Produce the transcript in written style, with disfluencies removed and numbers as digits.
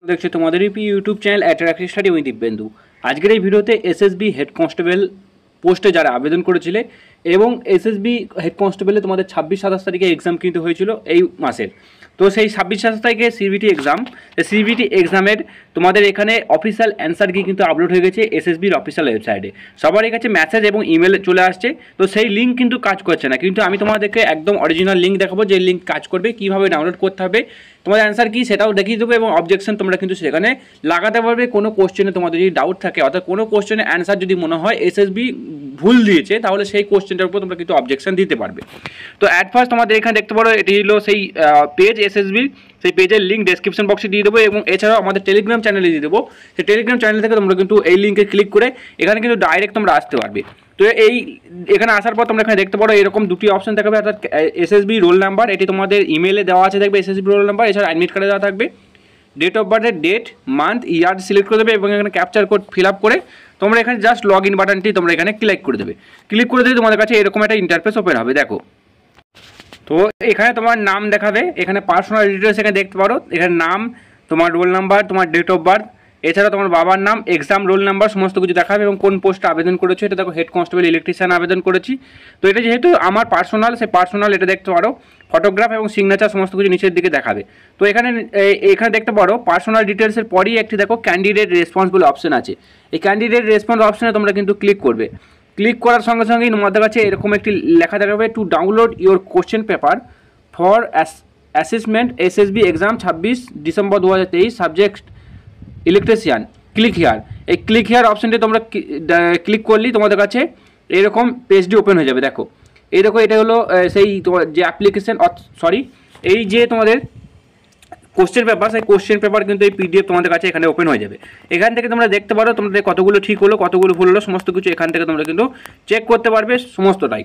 দেখছো তোমাদের YouTube channel attractive study with Dibyendu. আজকের এই ভিডিওতে এসএসবি হেড কনস্টেবল পোস্টে যারা আবেদন করেছিলে এবং এসএসবি হেড কনস্টেবলে তোমাদের 26-27 তারিখে এক্সাম কিন্তু হয়েছিল এই মাসের। তো সেই 26-27 তারিখে সিবিটি এক্সাম, সিবিটি এক্সামের তোমাদের এখানে অফিসিয়াল অ্যান্সার কি কিন্তু আপলোড হয়ে গেছে এসএসবির অফিসিয়াল ওয়েবসাইটে। সবারই কাছে মেসেজ এবং ইমেল চলে আসছে, তো সেই লিঙ্ক কিন্তু কাজ করছে না, কিন্তু আমি তোমাদেরকে একদম অরিজিনাল লিঙ্ক দেখাবো যে লিঙ্ক কাজ করবে, কীভাবে ডাউনলোড করতে হবে, তোমাদের অ্যান্সার কী সেটাও দেখিয়ে দেবো এবং অবজেকশন তোমরা কিন্তু সেখানে লাগাতে পারবে। কোনো কোশ্চেনে তোমাদের যদি ডাউট থাকে, অর্থাৎ কোনো কোশ্চেনে অ্যান্সার যদি মনে হয় এসএসবি ভুল দিয়েছে, তাহলে সেই কোশ্চেনটার উপর তোমরা কিন্তু অবজেকশন দিতে পারবে। তো অ্যাট ফার্স্ট তোমাদের এখানে দেখতে পারো এটি হলো সেই পেজ এসএসবির, সেই পেজের লিঙ্ক ডেসক্রিপশন বক্সে দিয়ে দেবো এবং এছাড়াও আমাদের টেলিগ্রাম চ্যানেলে দিয়ে দেবো। সেই টেলিগ্রাম চ্যানেল থেকে তোমরা কিন্তু এই লিঙ্কে ক্লিক করে এখানে কিন্তু ডাইরেক্ট তোমরা আসতে পারবে। তো এখানে আসার পর তোমরা এখানে দেখতে পারো এরকম দুটি অপশন দেখাবে, অর্থাৎ এসএসবি রোল নাম্বার, এটি তোমাদের ইমেলে দেওয়া আছে দেখবে এসএসবি রোল নাম্বার, এছাড়া অ্যাডমিট কার্ডে দেওয়া থাকবে ডেট অফ বার্থের ডেট, মান্থ, ইয়ার সিলেক্ট করে দেবে এবং এখানে ক্যাপচার কোড ফিল আপ করে তোমরা এখানে জাস্ট লগ ইন বাটনটি তোমরা এখানে ক্লিক করে দেবে। ক্লিক করে দিলে তোমাদের কাছে এরকম একটা ইন্টারফেস ওপেন হবে। দেখো, তো এখানে তোমার নাম দেখাবে, এখানে পার্সোনাল ডিটেলস এখানে দেখতে পারো, এখানে নাম, তোমার রোল নাম্বার, তোমার ডেট অফ বার্থ, এছাড়া তোমার বাবার নাম, এক্সাম রোল নাম্বার সমস্ত কিছু দেখাবে এবং কোন পোস্টে আবেদন করেছো। এটা দেখো হেড কনস্টেবল ইলেকট্রিশিয়ান আবেদন করেছি। তো এটা যেহেতু আমার পার্সোনাল, সেই পার্সোনাল এটা দেখতে পারো, ফটোগ্রাফ এবং সিগনেচার সমস্ত কিছু নিচের দিকে দেখাবে। তো এখানে দেখতে পারো পার্সোনাল ডিটেলসের পরই একটি দেখো ক্যান্ডিডেট রেসপন্স বলে অপশন আছে। এই ক্যান্ডিডেট রেসপন্স অপশনে তোমরা কিন্তু ক্লিক করবে। ক্লিক করার সঙ্গে সঙ্গেই তোমাদের কাছে এরকম একটি লেখা দেখাবে, to download your question paper for assessment SSB exam 26 December 2023 subject electrician, click here. এই ক্লিক হিয়ার অপশানটি তোমরা ক্লিক করলেই তোমাদের কাছে এরকম পেজটি ওপেন হয়ে যাবে। দেখো, এই দেখো এটা হলো সেই তোমার যে অ্যাপ্লিকেশন, এই যে তোমাদের কোশ্চেন পেপার, সেই কোশ্চেন পেপার কিন্তু এই পিডিএফ তোমাদের কাছে এখানে ওপেন হয়ে যাবে। এখান থেকে তোমরা দেখতে পারো তোমাদের কতগুলো ঠিক হলো, কতগুলো ভুল হলো, সমস্ত কিছু এখান থেকে তোমরা কিন্তু চেক করতে পারবে সমস্তটাই।